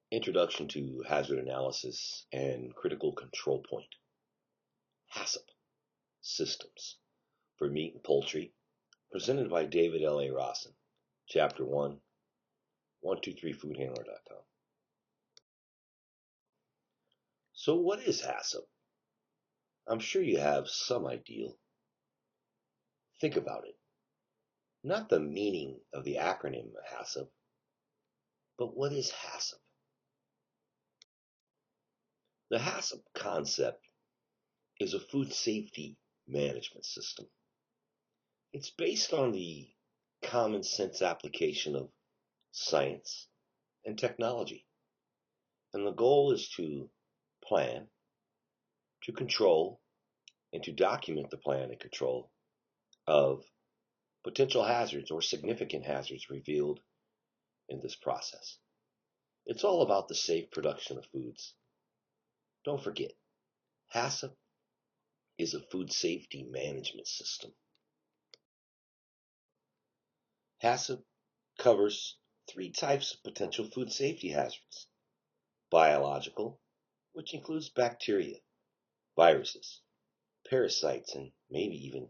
Introduction to Hazard Analysis and Critical Control Point. HACCP Systems for Meat and Poultry, presented by David L.A. Rawson. Chapter 1, 123foodhandler.com. So what is HACCP? I'm sure you have some idea. Think about it. Not the meaning of the acronym HACCP, but what is HACCP? The HACCP concept is a food safety management system. It's based on the common sense application of science and technology. And the goal is to plan, to control, and to document the plan and control of potential hazards or significant hazards revealed in this process. It's all about the safe production of foods. Don't forget, HACCP is a food safety management system. HACCP covers three types of potential food safety hazards: biological, which includes bacteria, viruses, parasites, and maybe even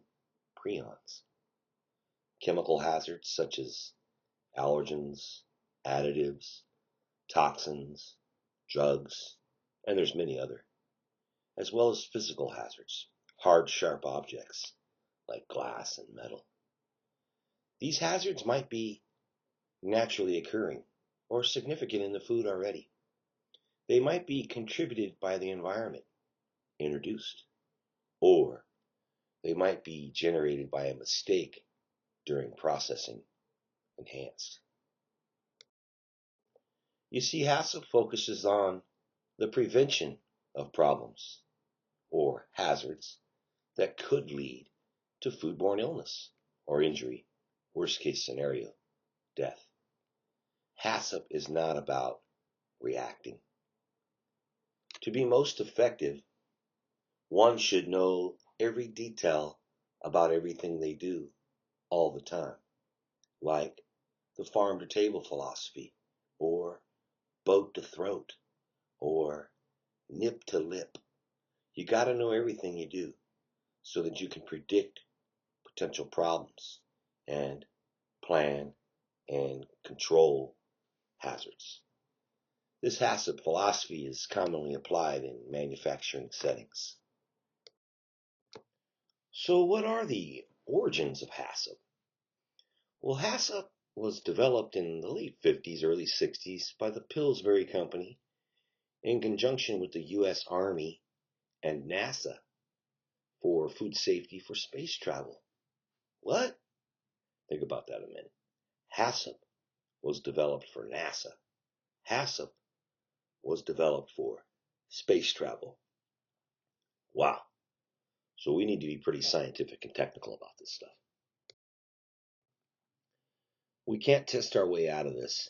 prions; chemical hazards such as allergens, additives, toxins, drugs, and there's many other; as well as physical hazards, hard, sharp objects like glass and metal. These hazards might be naturally occurring or significant in the food already. They might be contributed by the environment, introduced, or they might be generated by a mistake during processing, enhanced. You see, HACCP focuses on the prevention of problems or hazards that could lead to foodborne illness or injury, worst case scenario, death. HACCP is not about reacting. To be most effective, one should know every detail about everything they do all the time, like the farm to table philosophy, or boat to throat, or nip to lip. You got to know everything you do so that you can predict potential problems and plan and control hazards. This HACCP philosophy is commonly applied in manufacturing settings. So what are the origins of HACCP? Well, HACCP was developed in the late 50s, early 60s by the Pillsbury Company in conjunction with the U.S. Army and NASA for food safety for space travel. What? Think about that a minute. HACCP was developed for NASA. HACCP was developed for space travel. Wow. So we need to be pretty scientific and technical about this stuff. We can't test our way out of this.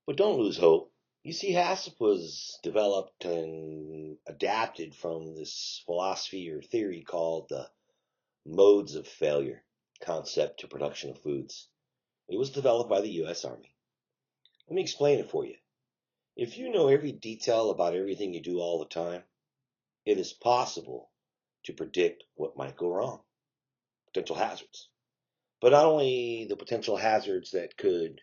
But don't lose hope. You see, HACCP was developed and adapted from this philosophy or theory called the modes of failure concept to production of foods. It was developed by the U.S. Army. Let me explain it for you. If you know every detail about everything you do all the time, it is possible to predict what might go wrong, potential hazards. But not only the potential hazards that could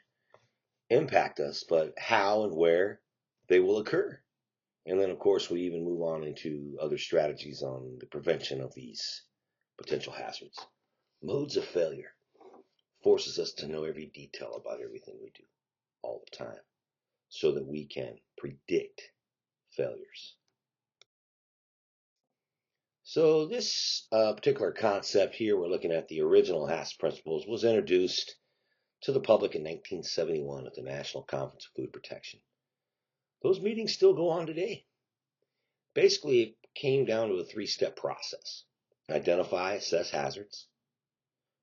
impact us, but how and where they will occur. And then, of course, we even move on into other strategies on the prevention of these potential hazards. Modes of failure forces us to know every detail about everything we do all the time so that we can predict failures. So this particular concept here, we're looking at the original HACCP principles, was introduced to the public in 1971 at the National Conference of Food Protection. Those meetings still go on today. Basically, it came down to a three-step process: identify, assess hazards,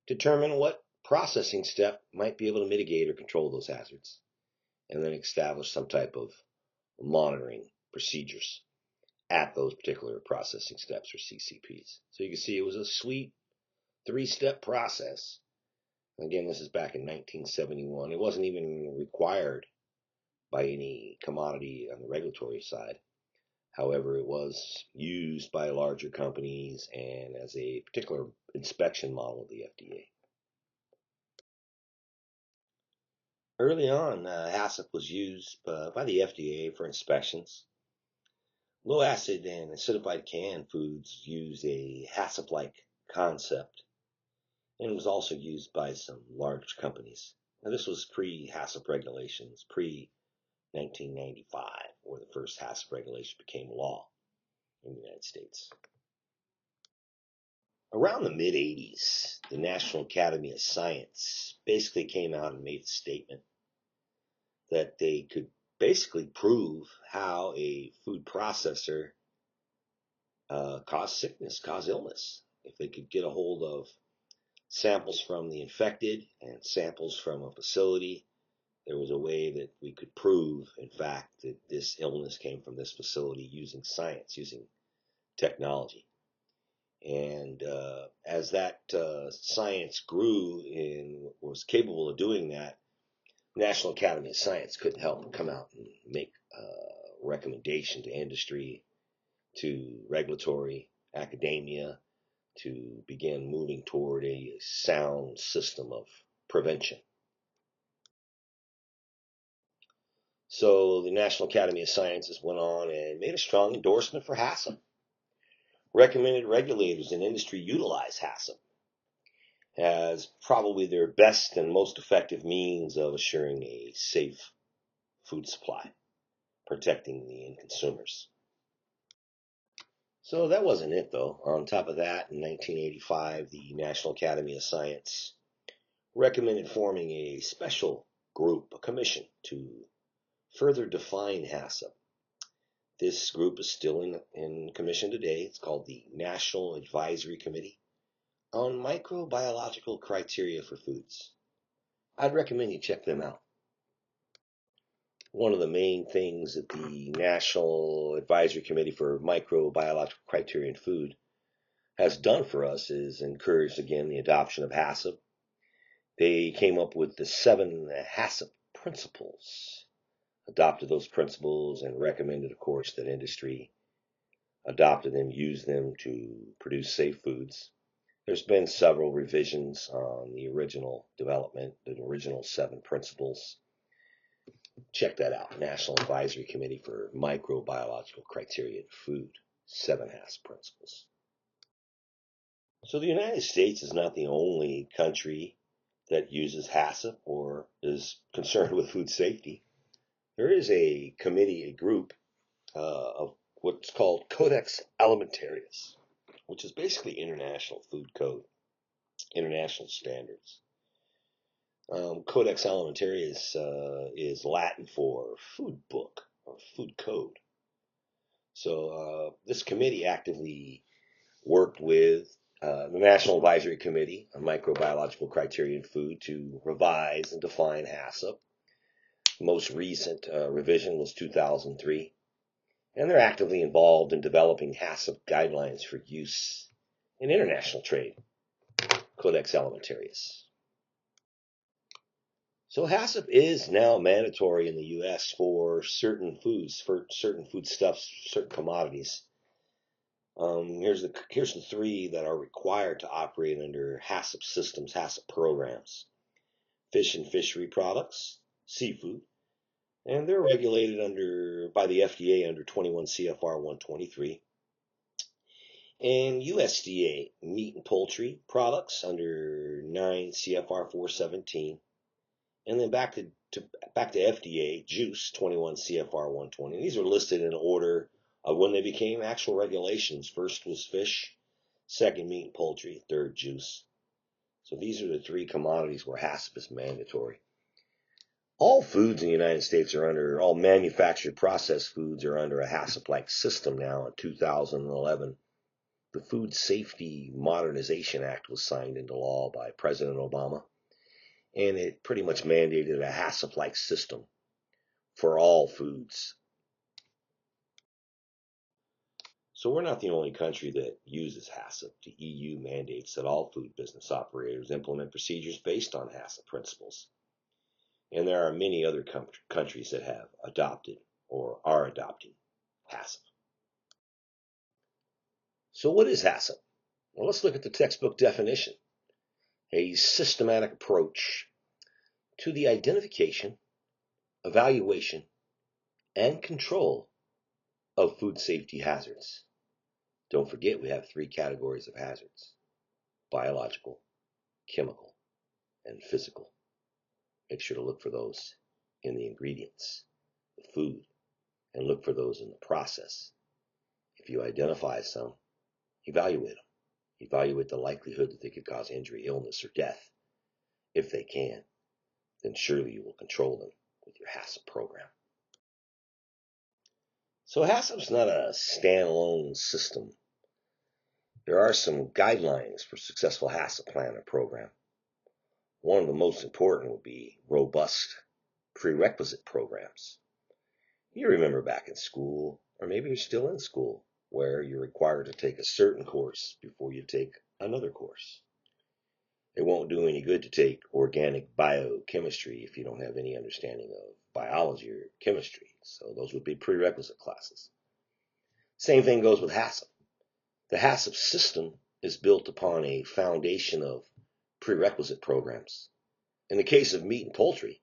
determine what processing step might be able to mitigate or control those hazards, and then establish some type of monitoring procedures at those particular processing steps or CCPs. So you can see it was a sweet three-step process Again, this is back in 1971. It wasn't even required by any commodity on the regulatory side. However, it was used by larger companies and as a particular inspection model of the FDA. Early on, HACCP was used by the FDA for inspections. Low acid and acidified canned foods used a HACCP-like concept, and it was also used by some large companies. Now, this was pre-HACCP regulations, pre-1995, where the first HACCP regulation became law in the United States. Around the mid-'80s, the National Academy of Science basically came out and made a statement that they could basically prove how a food processor caused sickness, caused illness. If they could get a hold of samples from the infected and samples from a facility, there was a way that we could prove, in fact, that this illness came from this facility using science, using technology. And as that science grew and was capable of doing that, National Academy of Science couldn't help but come out and make a recommendation to industry, to regulatory, academia, to begin moving toward a sound system of prevention. So the National Academy of Sciences went on and made a strong endorsement for HACCP, recommended regulators and industry utilize HACCP as probably their best and most effective means of assuring a safe food supply, protecting the end consumers. So that wasn't it, though. On top of that, in 1985, the National Academy of Science recommended forming a special group, a commission, to further define HACCP. This group is still in commission today. It's called the National Advisory Committee on Microbiological Criteria for Foods. I'd recommend you check them out. One of the main things that the National Advisory Committee for Microbiological Criteria in Food has done for us is encouraged, again, the adoption of HACCP. They came up with the 7 HACCP principles, adopted those principles, and recommended, of course, that industry adopted them, use them to produce safe foods. There's been several revisions on the original development, the original 7 principles. Check that out, National Advisory Committee for Microbiological Criteria in Food, 7 HACCP principles. So the United States is not the only country that uses HACCP or is concerned with food safety. There is a committee, a group of what's called Codex Alimentarius, which is basically international food code, international standards. Codex Alimentarius is Latin for food book or food code. So this committee actively worked with the National Advisory Committee on Microbiological Criteria in Food to revise and define HACCP. The most recent revision was 2003. And they're actively involved in developing HACCP guidelines for use in international trade, Codex Alimentarius. So HACCP is now mandatory in the U.S. for certain foods, for certain foodstuffs, certain commodities. Here's the 3 that are required to operate under HACCP systems, HACCP programs: fish and fishery products, seafood, and they're regulated by the FDA under 21 CFR 123. And USDA meat and poultry products under 9 CFR 417. And then back to FDA juice, 21 CFR 120. And these are listed in order of when they became actual regulations. First was fish, second meat and poultry, third juice. So these are the 3 commodities where HACCP is mandatory. All foods in the United States all manufactured processed foods are under a HACCP-like system now. In 2011, the Food Safety Modernization Act was signed into law by President Obama, and it pretty much mandated a HACCP-like system for all foods. So we're not the only country that uses HACCP. The EU mandates that all food business operators implement procedures based on HACCP principles. And there are many other countries that have adopted or are adopting HACCP. So what is HACCP? Well, let's look at the textbook definition. A systematic approach to the identification, evaluation, and control of food safety hazards. Don't forget we have 3 categories of hazards: biological, chemical, and physical. Make sure to look for those in the ingredients, the food, and look for those in the process. If you identify some, evaluate them. Evaluate the likelihood that they could cause injury, illness, or death. If they can, then surely you will control them with your HACCP program. So HACCP is not a standalone system. There are some guidelines for successful HACCP plan or program. One of the most important would be robust prerequisite programs. You remember back in school, or maybe you're still in school, where you're required to take a certain course before you take another course. It won't do any good to take organic biochemistry if you don't have any understanding of biology or chemistry. So those would be prerequisite classes. Same thing goes with HACCP. The HACCP system is built upon a foundation of prerequisite programs. In the case of meat and poultry,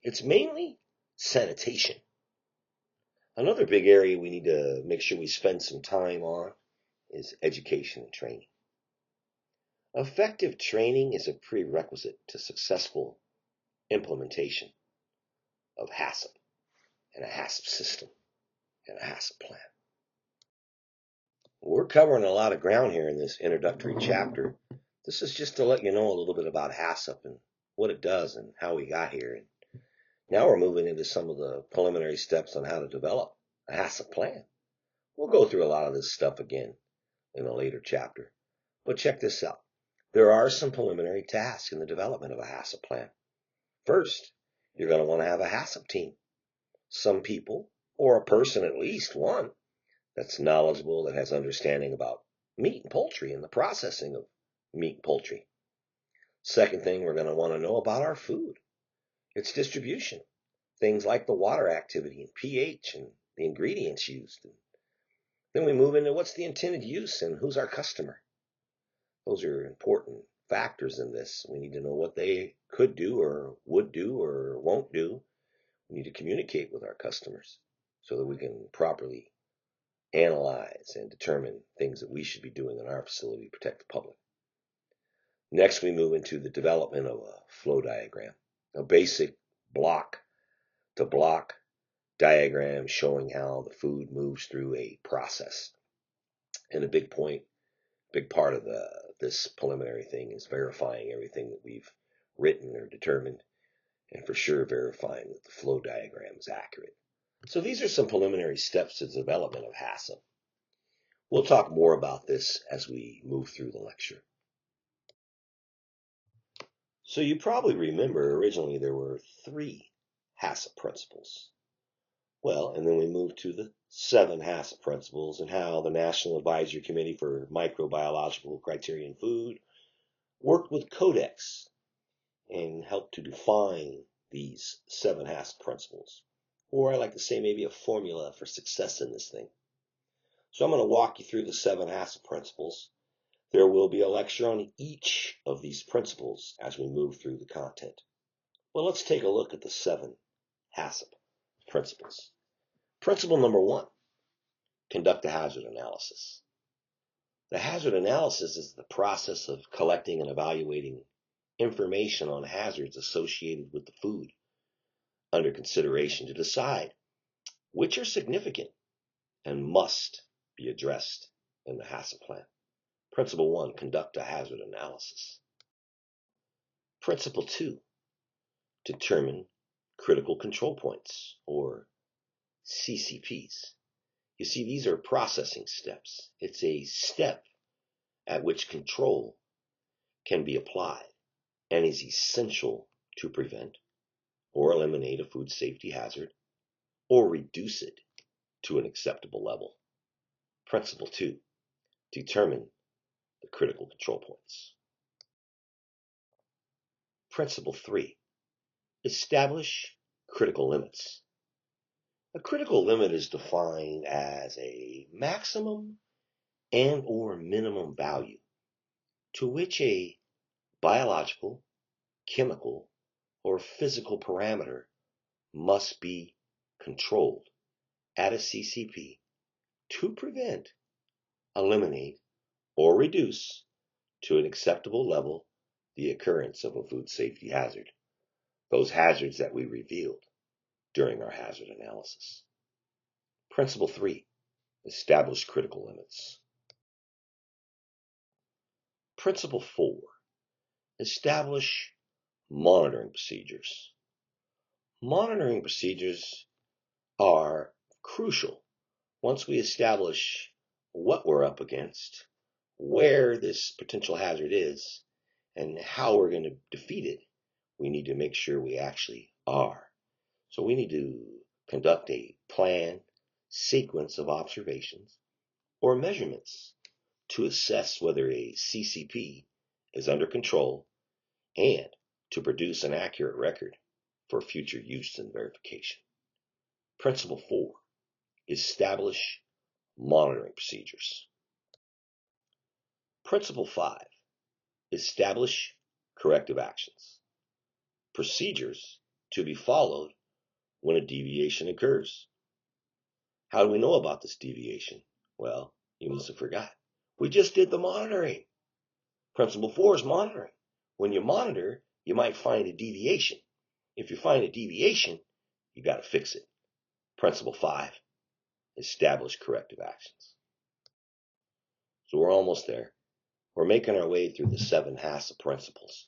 it's mainly sanitation. Another big area we need to make sure we spend some time on is education and training. Effective training is a prerequisite to successful implementation of HACCP and a HACCP system and a HACCP plan. We're covering a lot of ground here in this introductory chapter. This is just to let you know a little bit about HACCP and what it does and how we got here. And now we're moving into some of the preliminary steps on how to develop a HACCP plan. We'll go through a lot of this stuff again in a later chapter. But check this out. There are some preliminary tasks in the development of a HACCP plan. First, you're going to want to have a HACCP team. Some people, or a person at least one, that's knowledgeable, that has understanding about meat and poultry and the processing of meat and poultry. Second thing, we're going to want to know about our food, its distribution, things like the water activity and pH and the ingredients used. And then we move into what's the intended use and who's our customer. Those are important factors in this. We need to know what they could do or would do or won't do. We need to communicate with our customers so that we can properly analyze and determine things that we should be doing in our facility to protect the public. Next, we move into the development of a flow diagram, a basic block-to-block diagram showing how the food moves through a process. And a big part of this preliminary thing is verifying everything that we've written or determined, and for sure verifying that the flow diagram is accurate. So these are some preliminary steps to the development of HACCP. We'll talk more about this as we move through the lecture. So you probably remember originally there were 3 HACCP principles. Well, and then we moved to the 7 HACCP principles and how the National Advisory Committee for Microbiological Criteria in Food worked with Codex and helped to define these 7 HACCP principles. Or I like to say maybe a formula for success in this thing. So I'm going to walk you through the 7 HACCP principles. There will be a lecture on each of these principles as we move through the content. Well, let's take a look at the 7 HACCP principles. Principle number 1, conduct a hazard analysis. The hazard analysis is the process of collecting and evaluating information on hazards associated with the food under consideration to decide which are significant and must be addressed in the HACCP plan. Principle 1, conduct a hazard analysis. Principle 2, determine critical control points, or CCPs. You see, these are processing steps. It's a step at which control can be applied and is essential to prevent or eliminate a food safety hazard or reduce it to an acceptable level. Principle 2. Determine the critical control points. Principle 3. Establish critical limits. A critical limit is defined as a maximum and or minimum value to which a biological, chemical, or physical parameter must be controlled at a CCP to prevent, eliminate, or reduce to an acceptable level the occurrence of a food safety hazard, those hazards that we revealed during our hazard analysis. Principle 3. Establish critical limits. Principle 4. Establish monitoring procedures. Monitoring procedures are crucial once we establish what we're up against, where this potential hazard is, and how we're going to defeat it. We need to make sure we actually are. So we need to conduct a planned sequence of observations or measurements to assess whether a CCP is under control and to produce an accurate record for future use and verification. Principle 4. Establish monitoring procedures. Principle 5. Establish corrective actions. Procedures to be followed when a deviation occurs. How do we know about this deviation? Well, you must have forgot. We just did the monitoring. Principle 4 is monitoring. When you monitor, you might find a deviation. If you find a deviation, you got to fix it. Principle 5, establish corrective actions. So we're almost there. We're making our way through the 7 HACCP principles.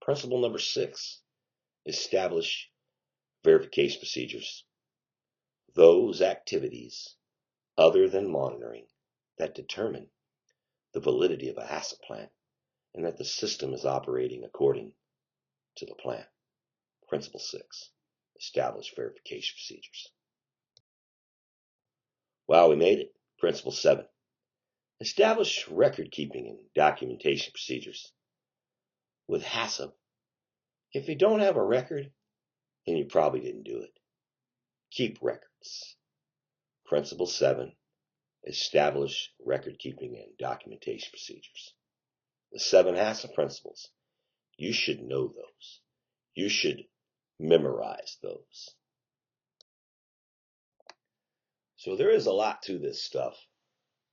Principle number 6, establish verification procedures. Those activities other than monitoring that determine the validity of a HACCP plan and that the system is operating according to the plan. Principle 6, establish verification procedures. Wow, we made it. Principle 7, establish record keeping and documentation procedures. With HACCP, if you don't have a record, then you probably didn't do it. Keep records. Principle 7, establish record keeping and documentation procedures. The 7 HACCP principles, you should know those. You should memorize those. So there is a lot to this stuff.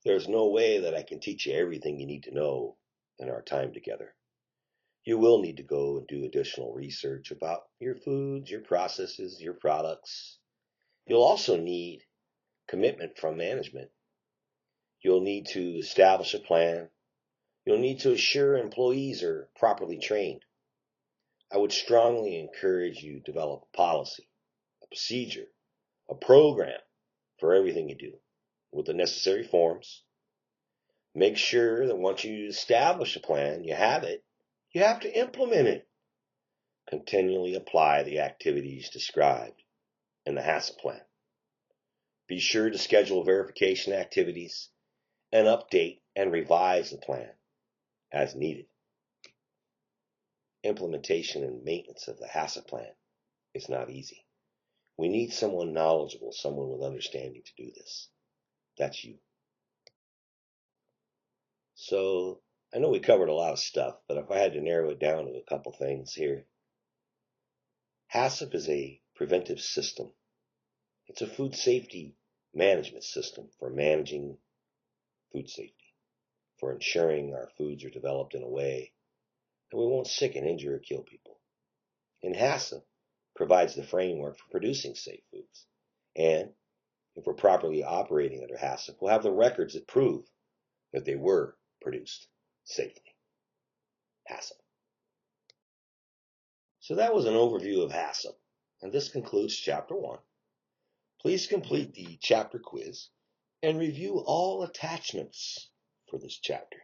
There's no way that I can teach you everything you need to know in our time together. You will need to go and do additional research about your foods, your processes, your products. You'll also need commitment from management. You'll need to establish a plan. You'll need to assure employees are properly trained. I would strongly encourage you to develop a policy, a procedure, a program for everything you do with the necessary forms. Make sure that once you establish a plan, you have it, you have to implement it. Continually apply the activities described in the HACCP plan. Be sure to schedule verification activities and update and revise the plan as needed. Implementation and maintenance of the HACCP plan is not easy. We need someone knowledgeable, someone with understanding to do this. That's you. So, I know we covered a lot of stuff, but if I had to narrow it down to a couple things here. HACCP is a preventive system. It's a food safety management system for managing food safety, for ensuring our foods are developed in a way that we won't sicken, injure, or kill people. And HACCP provides the framework for producing safe foods. And if we're properly operating under HACCP, we'll have the records that prove that they were produced safely. HACCP. So that was an overview of HACCP, and this concludes Chapter 1. Please complete the chapter quiz and review all attachments for this chapter.